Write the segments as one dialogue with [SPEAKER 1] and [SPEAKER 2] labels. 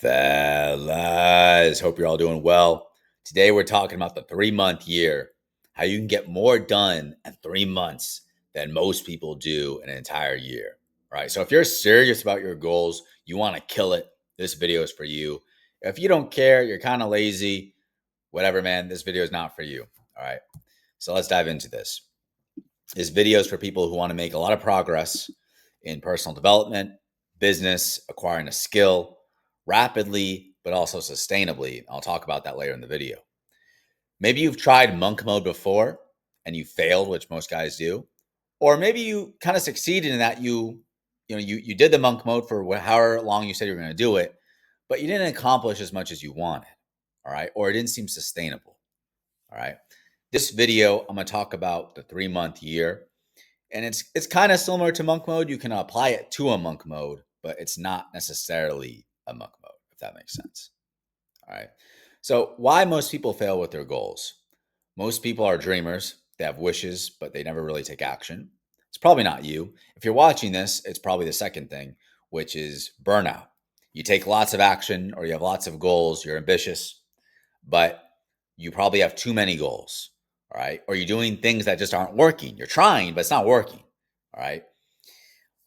[SPEAKER 1] Fellas, hope you're all doing well. Today we're talking about the 3 month year, how you can get more done in 3 months than most people do in an entire year. All right. So if you're serious about your goals, you want to kill it, this video is for you. If you don't care, you're kind of lazy, whatever, man, this video is not for you. All right. So let's dive into this. This video is for people who want to make a lot of progress in personal development, business, acquiring a skill rapidly, but also sustainably. I'll talk about that later in the video. Maybe you've tried monk mode before and you failed, which most guys do. Or maybe you kind of succeeded in that you did the monk mode for however long you said you were going to do it, but you didn't accomplish as much as you wanted. All right. Or it didn't seem sustainable. All right. This video, I'm going to talk about the 3 month year. And it's kind of similar to monk mode. You can apply it to a monk mode, but it's not necessarily a monk mode, if that makes sense. All right. So why most people fail with their goals? Most people are dreamers. They have wishes, but they never really take action. It's probably not you. If you're watching this, it's probably the second thing, which is burnout. You take lots of action or you have lots of goals. You're ambitious, but you probably have too many goals. All right. Or you're doing things that just aren't working. You're trying, but it's not working. All right.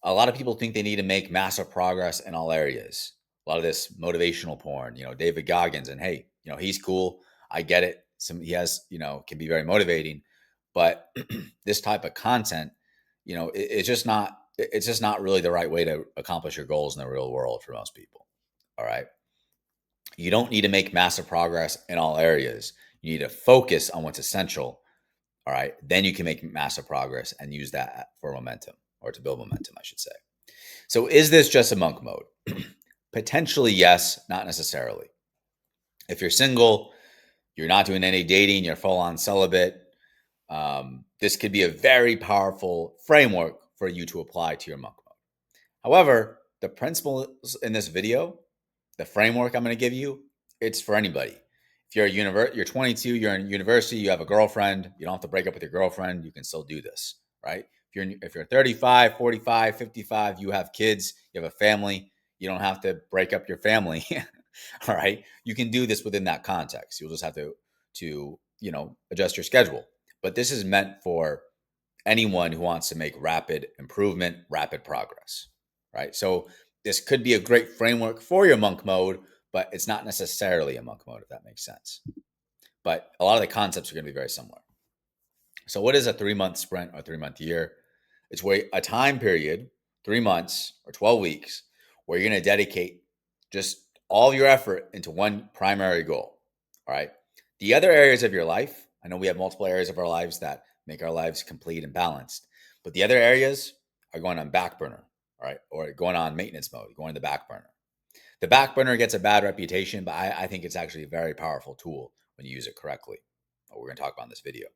[SPEAKER 1] A lot of people think they need to make massive progress in all areas. A lot of this motivational porn, David Goggins, and hey, he's cool. I get it. He has, can be very motivating, but this type of content, it's just not really the right way to accomplish your goals in the real world for most people. All right. You don't need to make massive progress in all areas. You need to focus on what's essential. All right. Then you can make massive progress and use that for momentum, or to build momentum, I should say. So is this just a monk mode? Potentially, yes, not necessarily. If you're single, you're not doing any dating, you're full on celibate, this could be a very powerful framework for you to apply to your monk mode. However, the principles in this video, the framework I'm going to give you, it's for anybody. If you're 22, you're in university, you have a girlfriend, you don't have to break up with your girlfriend, you can still do this, right? If you're 35, 45, 55, you have kids, you have a family, you don't have to break up your family. All right. You can do this within that context. You'll just have to adjust your schedule. But this is meant for anyone who wants to make rapid improvement, rapid progress, right? So this could be a great framework for your monk mode, but it's not necessarily a monk mode, if that makes sense. But a lot of the concepts are going to be very similar. So what is a 3 month sprint or 3 month year? It's where a time period, 3 months or 12 weeks, where you're going to dedicate just all of your effort into one primary goal. All right. The other areas of your life, I know we have multiple areas of our lives that make our lives complete and balanced, but the other areas are going on BackBurner, all right, or going on maintenance mode, going to the BackBurner. The BackBurner gets a bad reputation, but I think it's actually a very powerful tool when you use it correctly. What we're going to talk about in this video.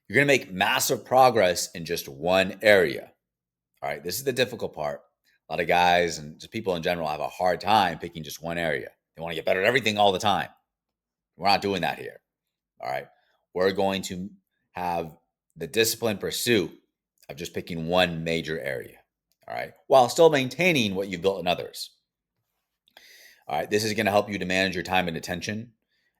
[SPEAKER 1] You're going to make massive progress in just one area. All right. This is the difficult part. A lot of guys and just people in general have a hard time picking just one area. They want to get better at everything all the time. We're not doing that here. All right. We're going to have the disciplined pursuit of just picking one major area. All right. While still maintaining what you've built in others. All right. This is going to help you to manage your time and attention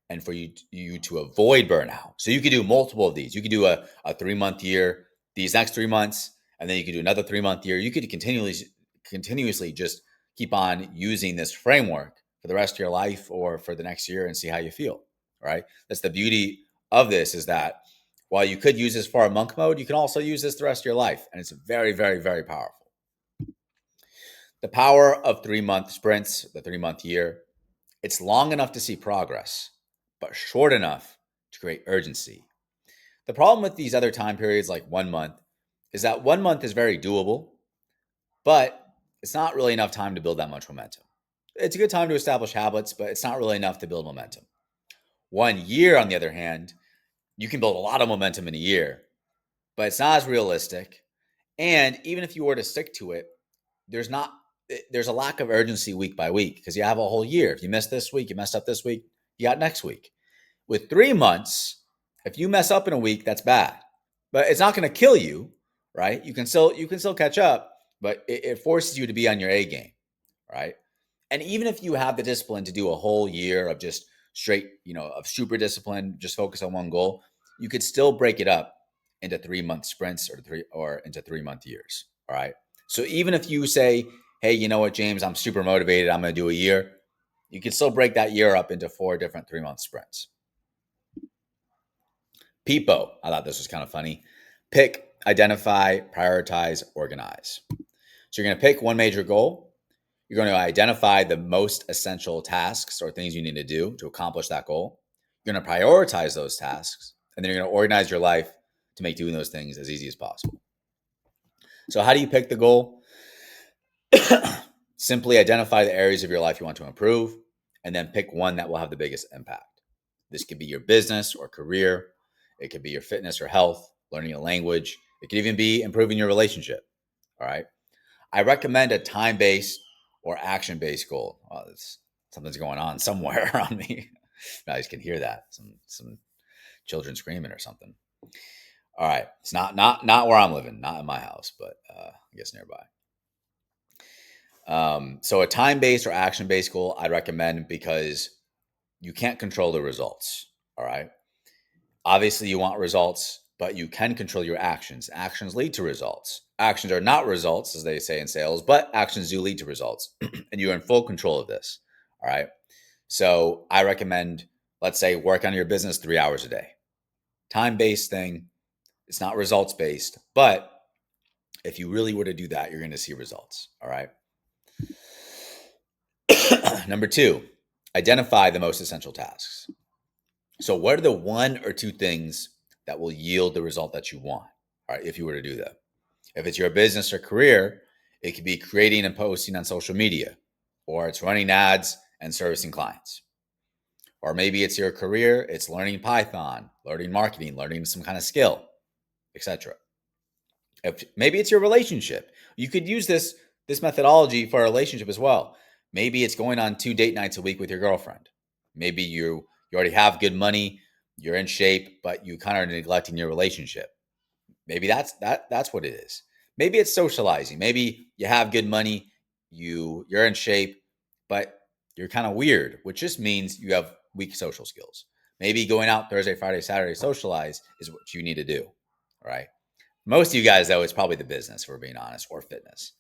[SPEAKER 1] and for you to avoid burnout. So you could do multiple of these. You could do a 3 month year, these next 3 months, and then you could do another 3 month year. You could continuously just keep on using this framework for the rest of your life or for the next year and see how you feel. Right? That's the beauty of this, is that while you could use this for a monk mode, you can also use this the rest of your life. And it's very, very, very powerful. The power of 3 month sprints, the 3 month year, it's long enough to see progress, but short enough to create urgency. The problem with these other time periods like 1 month is that 1 month is very doable, but it's not really enough time to build that much momentum. It's a good time to establish habits, but it's not really enough to build momentum. 1 year, on the other hand, you can build a lot of momentum in a year, but it's not as realistic. And even if you were to stick to it, there's a lack of urgency week by week because you have a whole year. If you miss this week, you messed up this week, you got next week. With 3 months, if you mess up in a week, that's bad, but it's not going to kill you, right? You can still catch up, but it forces you to be on your A game, right? And even if you have the discipline to do a whole year of just straight, of super discipline, just focus on one goal, you could still break it up into 3 month sprints or into 3 month years. All right. So even if you say, hey, you know what, James, I'm super motivated, I'm going to do a year, you can still break that year up into 4 different 3 month sprints. PIPO, I thought this was kind of funny. Pick, identify, prioritize, organize. So you're going to pick one major goal. You're going to identify the most essential tasks or things you need to do to accomplish that goal. You're going to prioritize those tasks, and then you're going to organize your life to make doing those things as easy as possible. So how do you pick the goal? Simply identify the areas of your life you want to improve, and then pick one that will have the biggest impact. This could be your business or career. It could be your fitness or health, learning a language. It could even be improving your relationship. All right. I recommend a time-based or action-based goal. Oh, something's going on somewhere around me. You guys can hear that. Some children screaming or something. All right. It's not where I'm living, not in my house, but I guess nearby. So a time-based or action-based goal I'd recommend because you can't control the results. All right. Obviously, you want results, but you can control your actions. Actions lead to results. Actions are not results, as they say in sales, but actions do lead to results. And you're in full control of this. All right. So I recommend, let's say, work on your business 3 hours a day. Time-based thing. It's not results-based, but if you really were to do that, you're going to see results. All right. Number 2, identify the most essential tasks. So what are the 1 or 2 things that will yield the result that you want? All right, if you were to do that. If it's your business or career, it could be creating and posting on social media, or it's running ads and servicing clients. Or maybe it's your career, it's learning Python, learning marketing, learning some kind of skill, etc. If maybe it's your relationship, you could use this methodology for a relationship as well. Maybe it's going on 2 date nights a week with your girlfriend. Maybe you already have good money, you're in shape, but you kind of are neglecting your relationship. Maybe that's what it is. Maybe it's socializing. Maybe you have good money, you're in shape, but you're kind of weird, which just means you have weak social skills. Maybe going out Thursday, Friday, Saturday, socialize is what you need to do. All right. Most of you guys, though, it's probably the business, if we're being honest, or fitness.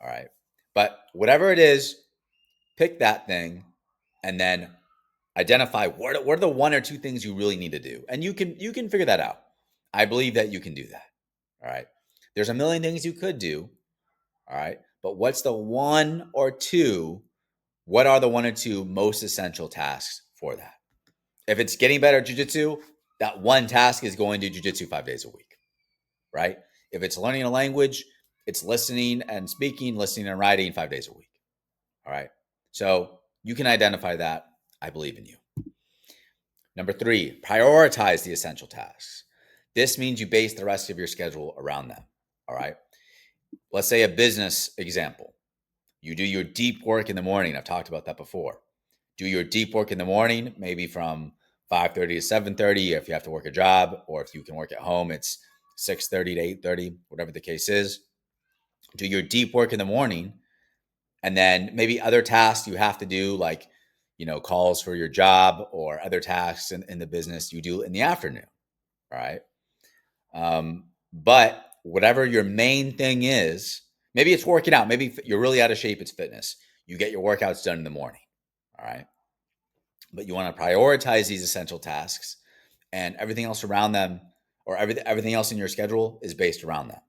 [SPEAKER 1] All right. But whatever it is, pick that thing and then identify what are the 1 or 2 things you really need to do. And you can figure that out. I believe that you can do that. All right. There's a million things you could do. All right. But what's the 1 or 2? What are the 1 or 2 most essential tasks for that? If it's getting better at jiu-jitsu, that one task is going to jiu-jitsu 5 days a week. Right? If it's learning a language, it's listening and speaking, listening and writing 5 days a week. All right. So you can identify that. I believe in you. Number 3, prioritize the essential tasks. This means you base the rest of your schedule around them. All right. Let's say a business example. You do your deep work in the morning. I've talked about that before. Do your deep work in the morning, maybe from 5:30 to 7:30 if you have to work a job, or if you can work at home, it's 6:30 to 8:30, whatever the case is. Do your deep work in the morning, and then maybe other tasks you have to do, like, calls for your job or other tasks in the business you do in the afternoon. All right. But whatever your main thing is, maybe it's working out. Maybe you're really out of shape. It's fitness. You get your workouts done in the morning. All right. But you want to prioritize these essential tasks, and everything else around them, or everything else in your schedule is based around them.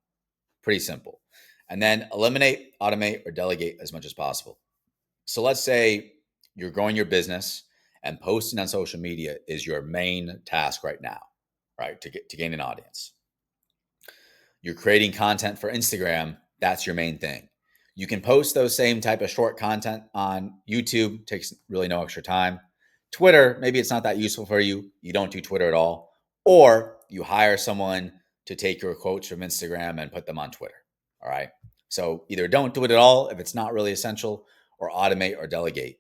[SPEAKER 1] Pretty simple. And then eliminate, automate, or delegate as much as possible. So let's say you're growing your business and posting on social media is your main task right now, right? To gain an audience. You're creating content for Instagram. That's your main thing. You can post those same type of short content on YouTube. Takes really no extra time. Twitter, maybe it's not that useful for you. You don't do Twitter at all. Or you hire someone to take your quotes from Instagram and put them on Twitter. All right. So either don't do it at all if it's not really essential, or automate or delegate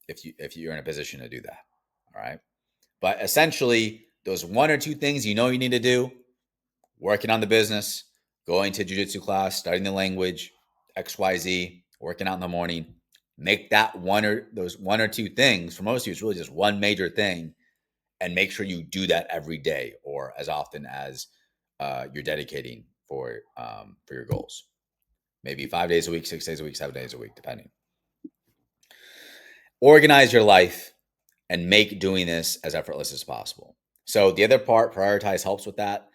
[SPEAKER 1] if you're in a position to do that. All right. But essentially, those 1 or 2 things you need to do: working on the business, going to jiu-jitsu class, studying the language, XYZ, working out in the morning, Make that those one or two things. For most of you, it's really just one major thing, and make sure you do that every day or as often as you're dedicating for your goals. Maybe 5 days a week, 6 days a week, 7 days a week, depending. Organize your life and make doing this as effortless as possible. So the other part, prioritize, helps with that.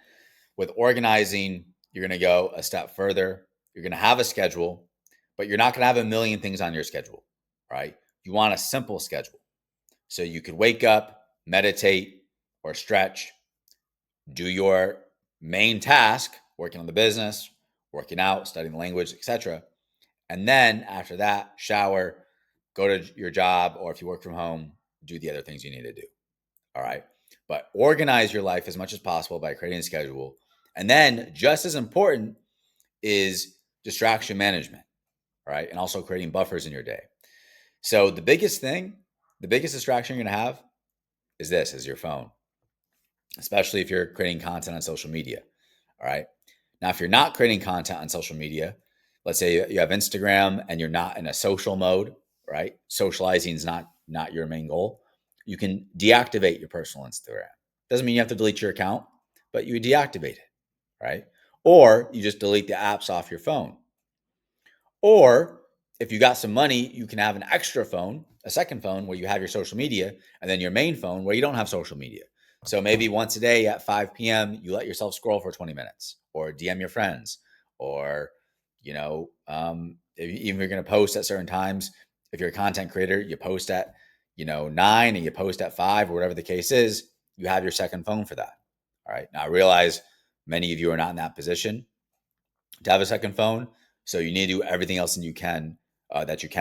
[SPEAKER 1] With organizing, you're going to go a step further. You're going to have a schedule, but you're not going to have a million things on your schedule, right? You want a simple schedule. So you could wake up, meditate, or stretch, do your main task, working on the business, working out, studying the language, etc. And then after that, shower, go to your job, or if you work from home, do the other things you need to do. All right. But organize your life as much as possible by creating a schedule. And then just as important is distraction management. All right. And also creating buffers in your day. So the biggest distraction you're going to have is your phone, especially if you're creating content on social media. All right. Now, if you're not creating content on social media, let's say you have Instagram and you're not in a social mode, right? Socializing is not your main goal. You can deactivate your personal Instagram. Doesn't mean you have to delete your account, but you deactivate it, right? Or you just delete the apps off your phone. Or if you got some money, you can have an extra phone, a second phone where you have your social media, and then your main phone where you don't have social media. So maybe once a day at 5 p.m., you let yourself scroll for 20 minutes or DM your friends, or, even if you're going to post at certain times, if you're a content creator, you post at, 9 and you post at 5 or whatever the case is, you have your second phone for that. All right. Now I realize many of you are not in that position to have a second phone. So you need to do everything else that you can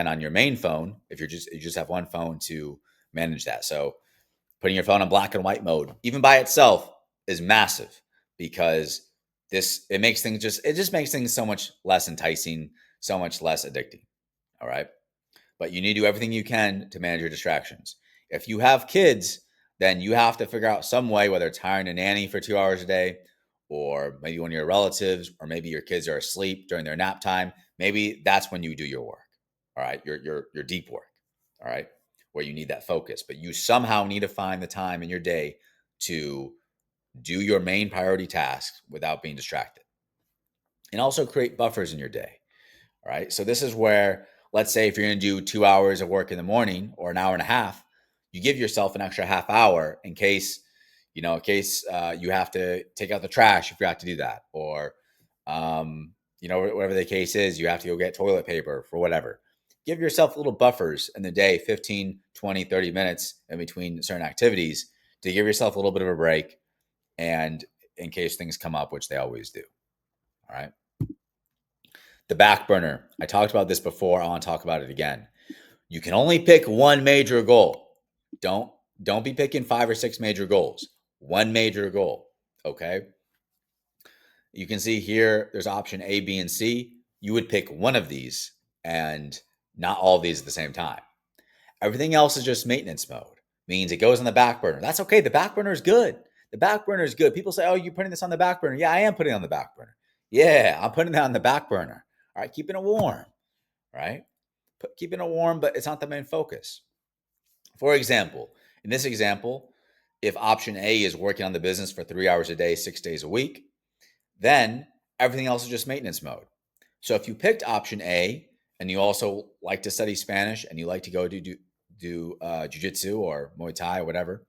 [SPEAKER 1] on your main phone. If you just have one phone to manage that. So putting your phone on black and white mode, even by itself, is massive, because it just makes things so much less enticing, so much less addicting. All right. But you need to do everything you can to manage your distractions. If you have kids, then you have to figure out some way, whether it's hiring a nanny for 2 hours a day, or maybe one of your relatives, or maybe your kids are asleep during their nap time. Maybe that's when you do your work. All right. Your deep work. All right. Where you need that focus, but you somehow need to find the time in your day to do your main priority tasks without being distracted. And also create buffers in your day. All right. So this is where, let's say if you're going to do 2 hours of work in the morning or an hour and a half, you give yourself an extra half hour in case you have to take out the trash if you have to do that, or, whatever the case is, you have to go get toilet paper for whatever. Give yourself little buffers in the day, 15, 20, 30 minutes in between certain activities, to give yourself a little bit of a break, and in case things come up, which they always do. All right. The back burner. I talked about this before. I want to talk about it again. You can only pick one major goal. Don't be picking 5 or 6 major goals. One major goal. Okay. You can see here, there's option A, B, and C. You would pick one of these and not all of these at the same time. Everything else is just maintenance mode. Means it goes on the back burner. That's okay. The back burner is good. The back burner is good. People say, oh, you're putting this on the back burner. Yeah, I am putting it on the back burner. Yeah, I'm putting it on the back burner. All right, keeping it warm, right? Keeping it warm, but it's not the main focus. For example, in this example, if option A is working on the business for 3 hours a day, 6 days a week, then everything else is just maintenance mode. So if you picked option A and you also like to study Spanish and you like to go do jiu-jitsu or Muay Thai or whatever,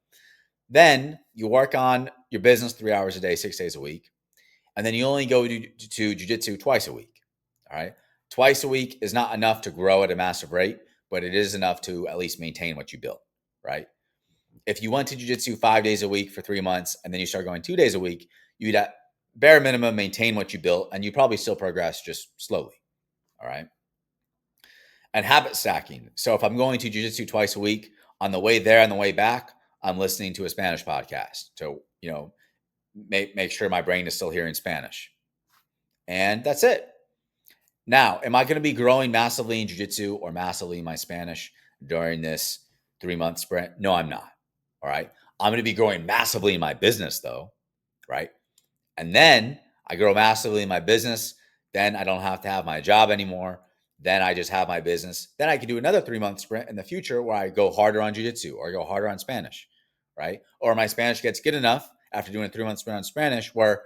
[SPEAKER 1] then you work on your business 3 hours a day, 6 days a week, and then you only go to jiu-jitsu twice a week. All right. Twice a week is not enough to grow at a massive rate, but it is enough to at least maintain what you built, right? If you went to jiu-jitsu 5 days a week for 3 months and then you start going 2 days a week, you'd at bare minimum maintain what you built, and you probably still progress just slowly. All right. And habit stacking. So if I'm going to jiu-jitsu twice a week, on the way there and the way back, I'm listening to a Spanish podcast to, make sure my brain is still hearing Spanish. And that's it. Now, am I going to be growing massively in jiu-jitsu or massively in my Spanish during this 3-month sprint? No, I'm not. All right. I'm going to be growing massively in my business though. Right. And then I grow massively in my business. Then I don't have to have my job anymore. Then I just have my business. Then I can do another 3-month sprint in the future where I go harder on jiu-jitsu or I go harder on Spanish, right? Or my Spanish gets good enough after doing a 3-month sprint on Spanish where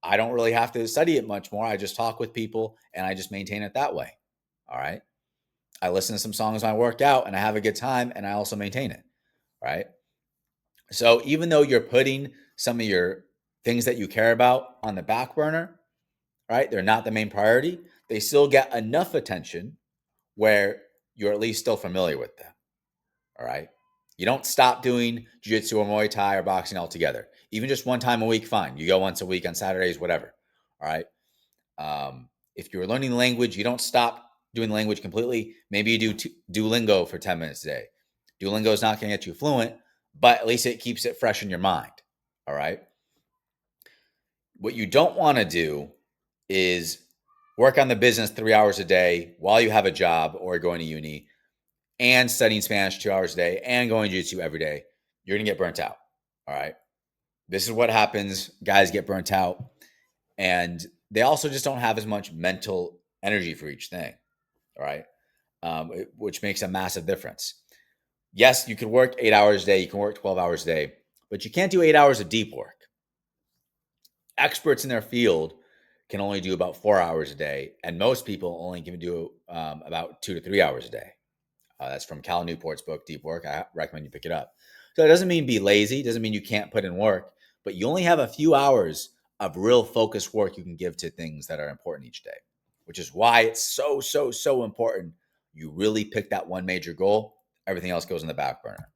[SPEAKER 1] I don't really have to study it much more. I just talk with people and I just maintain it that way. All right. I listen to some songs when I work out and I have a good time and I also maintain it. Right. So even though you're putting some of your things that you care about on the back burner, right, they're not the main priority, they still get enough attention where you're at least still familiar with them. All right. You don't stop doing jiu-jitsu or Muay Thai or boxing altogether. Even just one time a week, fine. You go once a week on Saturdays, whatever. All right. If you're learning the language, you don't stop doing the language completely. Maybe you do Duolingo for 10 minutes a day. Duolingo is not going to get you fluent, but at least it keeps it fresh in your mind. All right. What you don't want to do is work on the business 3 hours a day while you have a job or going to uni and studying Spanish 2 hours a day and going to jiu-jitsu every day. You're going to get burnt out. All right. This is what happens. Guys get burnt out. And they also just don't have as much mental energy for each thing. All right. Which makes a massive difference. Yes, you can work 8 hours a day. You can work 12 hours a day, but you can't do 8 hours of deep work. Experts in their field can only do about 4 hours a day. And most people only can do about 2 to 3 hours a day. That's from Cal Newport's book, Deep Work. I recommend you pick it up. So it doesn't mean be lazy. It doesn't mean you can't put in work, but you only have a few hours of real focused work you can give to things that are important each day, which is why it's so, so, so important. You really pick that one major goal. Everything else goes in the back burner.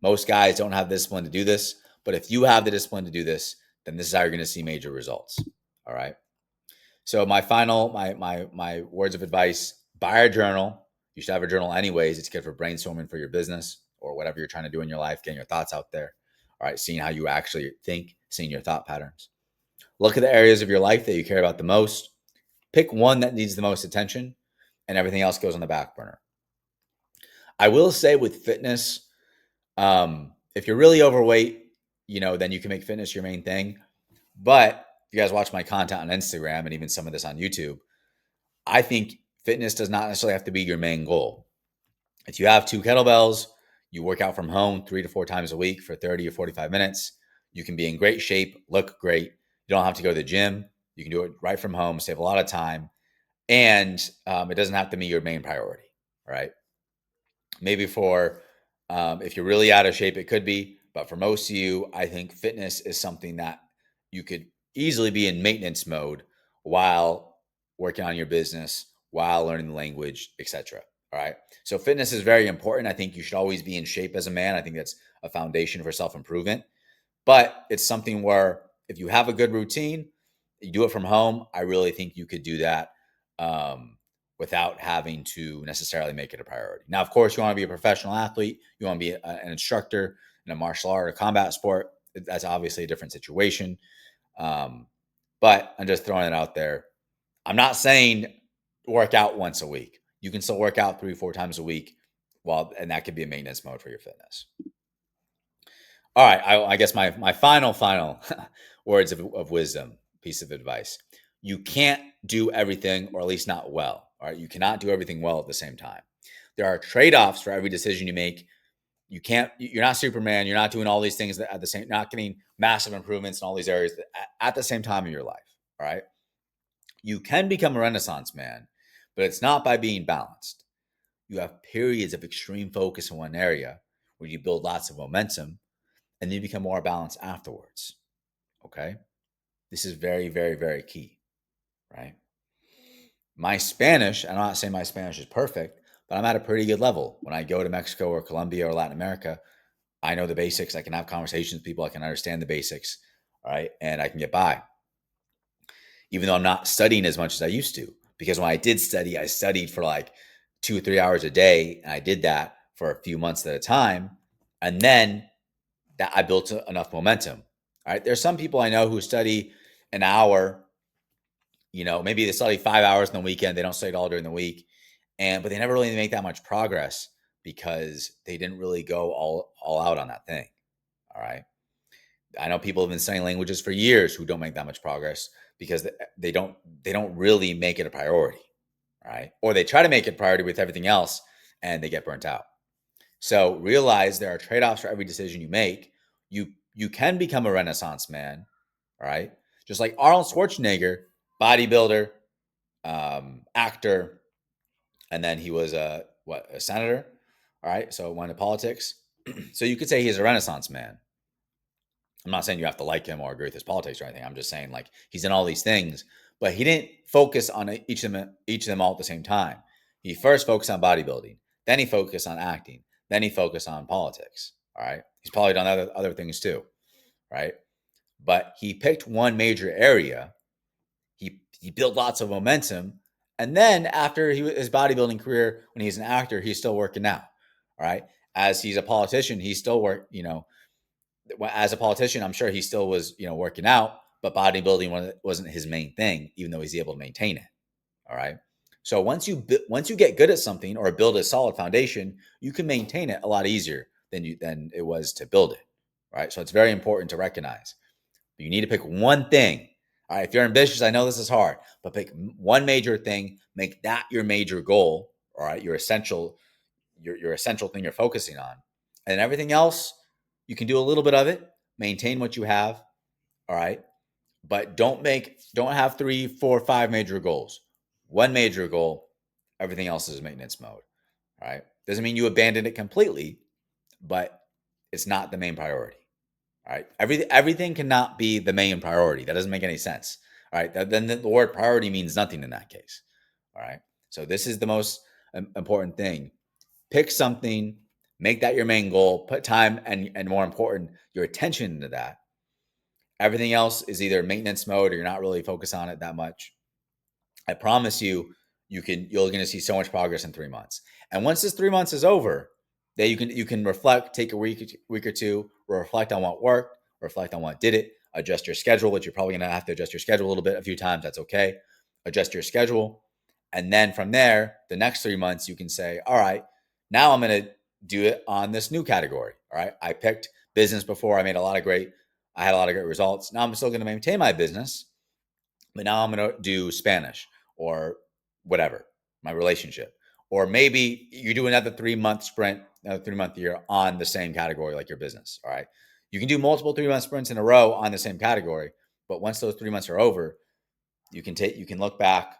[SPEAKER 1] Most guys don't have the discipline to do this, but if you have the discipline to do this, then this is how you're going to see major results. All right. So my words of advice: buy a journal. You should have a journal anyways. It's good for brainstorming for your business or whatever you're trying to do in your life, getting your thoughts out there. All right, seeing how you actually think, seeing your thought patterns. Look at the areas of your life that you care about the most. Pick one that needs the most attention, and everything else goes on the back burner. I will say with fitness, if you're really overweight, then you can make fitness your main thing. But if you guys watch my content on Instagram and even some of this on YouTube, I think fitness does not necessarily have to be your main goal. If you have 2 kettlebells, you work out from home 3 to 4 times a week for 30 or 45 minutes, you can be in great shape, look great. You don't have to go to the gym. You can do it right from home, save a lot of time. And it doesn't have to be your main priority, right? Maybe if you're really out of shape, it could be. But for most of you, I think fitness is something that you could easily be in maintenance mode while working on your business, while learning the language, etc. All right. So fitness is very important. I think you should always be in shape as a man. I think that's a foundation for self-improvement. But it's something where if you have a good routine, you do it from home, I really think you could do that without having to necessarily make it a priority. Now, of course, you want to be a professional athlete. You want to be an instructor in a martial art or combat sport. That's obviously a different situation. But I'm just throwing it out there. I'm not saying work out once a week. You can still work out 3 or 4 times a week, and that could be a maintenance mode for your fitness. All right, I guess my final words of wisdom, piece of advice: you can't do everything, or at least not well. All right, you cannot do everything well at the same time. There are trade-offs for every decision you make. You're not Superman. You're not doing all these things at the same, not getting massive improvements in all these areas at the same time in your life. All right. You can become a Renaissance man, but it's not by being balanced. You have periods of extreme focus in one area where you build lots of momentum and then you become more balanced afterwards. Okay. This is very, very, very key. Right. My Spanish, I'm not saying my Spanish is perfect, but I'm at a pretty good level. When I go to Mexico or Colombia or Latin America, I know the basics. I can have conversations with people. I can understand the basics. All right. And I can get by. Even though I'm not studying as much as I used to. Because when I did study, I studied for like 2 or 3 hours a day. And I did that for a few months at a time. And then that I built enough momentum. All right. There's some people I know who study an hour, maybe they study 5 hours in the weekend. They don't study it all during the week. But they never really make that much progress because they didn't really go all out on that thing. All right. I know people have been studying languages for years who don't make that much progress because they don't really make it a priority. All right. Or they try to make it priority with everything else and they get burnt out. So realize there are trade-offs for every decision you make. You can become a renaissance man. All right. Just like Arnold Schwarzenegger, bodybuilder, actor, and then he was a senator. All right. So went to politics. So you could say he's a renaissance man. I'm not saying you have to like him or agree with his politics or anything. I'm just saying like he's in all these things, but he didn't focus on each of them all at the same time. He first focused on bodybuilding, then he focused on acting, then he focused on politics. All right, he's probably done other things too, right? But he picked one major area. He built lots of momentum, and then after his bodybuilding career, when he's an actor, he's still working out. All right, as he's a politician, he's still as a politician, I'm sure he still was, working out, but bodybuilding wasn't his main thing, even though he's able to maintain it. All right. So once you get good at something or build a solid foundation, you can maintain it a lot easier than it was to build it. Right. So it's very important to recognize. You need to pick one thing. All right. If you're ambitious, I know this is hard, but pick one major thing, make that your major goal. All right. Your essential thing you're focusing on. And everything else, you can do a little bit of it, maintain what you have. All right. But don't have 3, 4, 5 major goals. One major goal, everything else is maintenance mode. All right. Doesn't mean you abandon it completely, but it's not the main priority. All right. Everything cannot be the main priority. That doesn't make any sense. All right. Then the word priority means nothing in that case. All right. So this is the most important thing. Pick something, make that your main goal, put time and more important, your attention into that. Everything else is either maintenance mode or you're not really focused on it that much. I promise you, you're going to see so much progress in 3 months. And once this 3 months is over, then you can reflect, take a week or two, reflect on what worked, reflect on what did it, adjust your schedule, which you're probably going to have to adjust your schedule a little bit a few times. That's okay. Adjust your schedule. And then from there, the next 3 months, you can say, all right, now I'm going to do it on this new category. All right. I picked business before. I had a lot of great results. Now I'm still going to maintain my business, but now I'm going to do Spanish or whatever, my relationship. Or maybe you do another 3-month sprint, another 3-month year on the same category like your business. All right. You can do multiple 3-month sprints in a row on the same category, but once those 3 months are over, you can look back.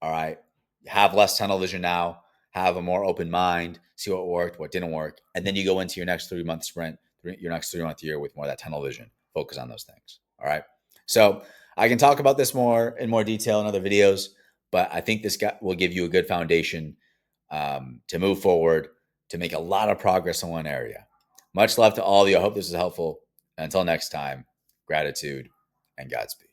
[SPEAKER 1] All right. Have less tunnel vision now, have a more open mind, see what worked, what didn't work. And then you go into your next 3-month sprint, your next 3-month year with more of that tunnel vision. Focus on those things. All right. So I can talk about this in more detail in other videos, but I think this will give you a good foundation to move forward, to make a lot of progress in one area. Much love to all of you. I hope this is helpful. And until next time, gratitude and Godspeed.